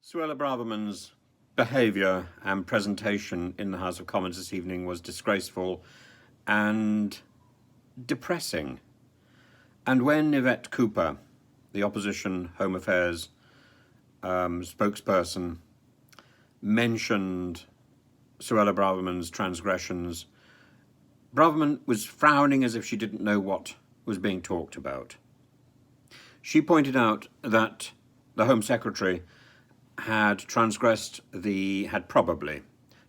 Suella Braverman's behaviour and presentation in the House of Commons this evening was disgraceful and depressing. And when Yvette Cooper, the opposition Home Affairs spokesperson, mentioned Suella Braverman's transgressions, Braverman was frowning as if she didn't know what was being talked about. She pointed out that the Home Secretary had probably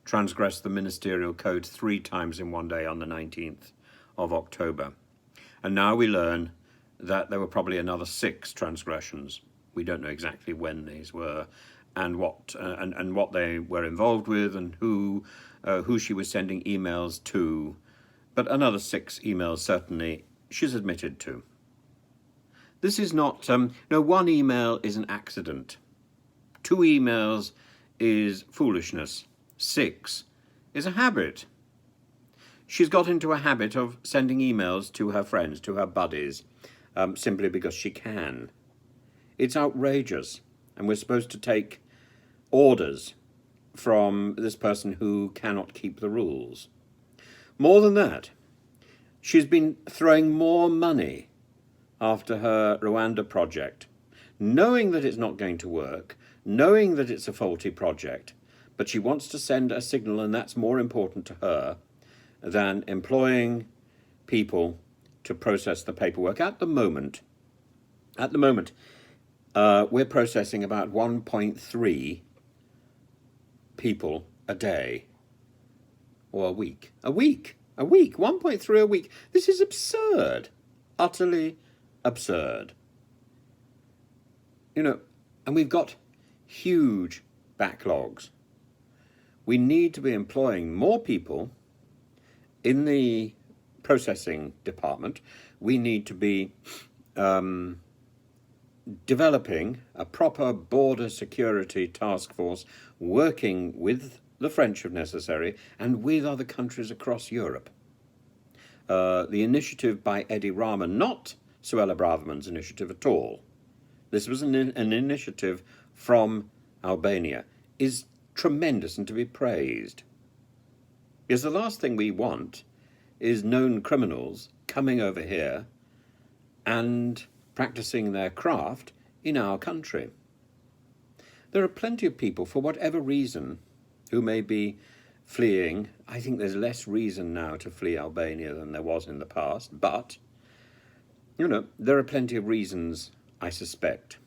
transgressed the ministerial code 3 times in one day on the 19th of October. And now we learn that there were probably another 6 transgressions. We don't know exactly when these were and what they were involved with and who she was sending emails to. But another 6 emails certainly she's admitted to. This is not, one email is an accident. 2 emails is foolishness. 6 is a habit. She's got into a habit of sending emails to her friends, to her buddies, simply because she can. It's outrageous, and we're supposed to take orders from this person who cannot keep the rules. More than that, she's been throwing more money after her Rwanda project, knowing that it's not going to work, knowing that it's a faulty project, but she wants to send a signal, and that's more important to her than employing people to process the paperwork. At the moment, we're processing about 1.3 people a day, or a week. 1.3 a week. This is absurd, utterly absurd. And we've got huge backlogs. We need to be employing more people in the processing department. We need to be developing a proper border security task force, working with the French if necessary, and with other countries across Europe. The initiative by Edi Rahman, not Suella Braverman's initiative at all, this was an initiative from Albania, is tremendous and to be praised. Because the last thing we want is known criminals coming over here and practicing their craft in our country. There are plenty of people, for whatever reason, who may be fleeing. I think there's less reason now to flee Albania than there was in the past, but, there are plenty of reasons, I suspect,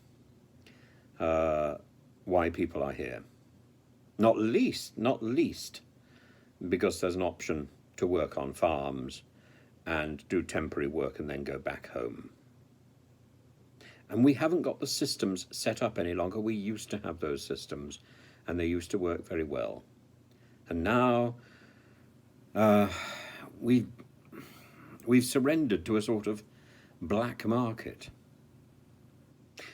why people are here. Not least, because there's an option to work on farms and do temporary work and then go back home. And we haven't got the systems set up any longer. We used to have those systems, and they used to work very well. And now we've surrendered to a sort of black market.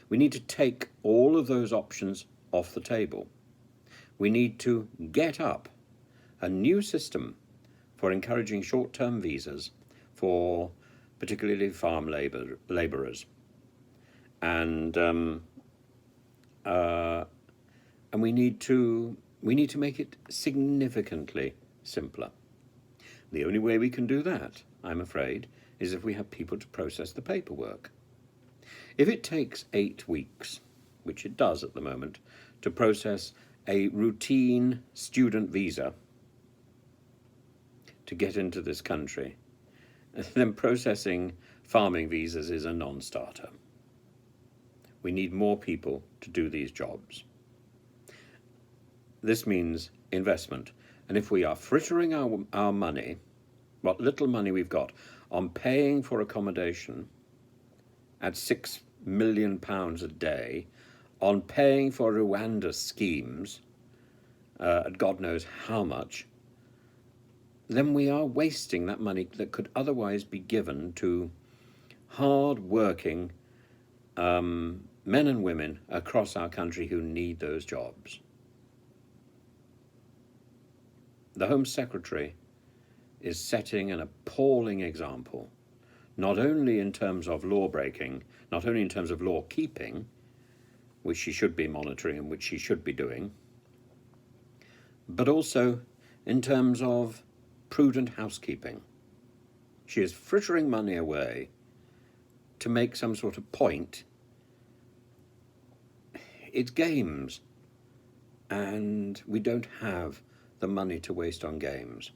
We need to take all of those options off the table. We need to get up a new system for encouraging short-term visas for particularly farm labourers. And we need to make it significantly simpler. The only way we can do that, I'm afraid, is if we have people to process the paperwork. If it takes 8 weeks, which it does at the moment, to process a routine student visa to get into this country, then processing farming visas is a non-starter. We need more people to do these jobs. This means investment. And if we are frittering our money, what little money we've got, on paying for accommodation at £6 million a day, on paying for Rwanda schemes at God knows how much, then we are wasting that money that could otherwise be given to hard-working men and women across our country who need those jobs. The Home Secretary is setting an appalling example, not only in terms of law breaking, not only in terms of law keeping, which she should be monitoring and which she should be doing, but also in terms of prudent housekeeping. She is frittering money away to make some sort of point. It's games, and we don't have the money to waste on games.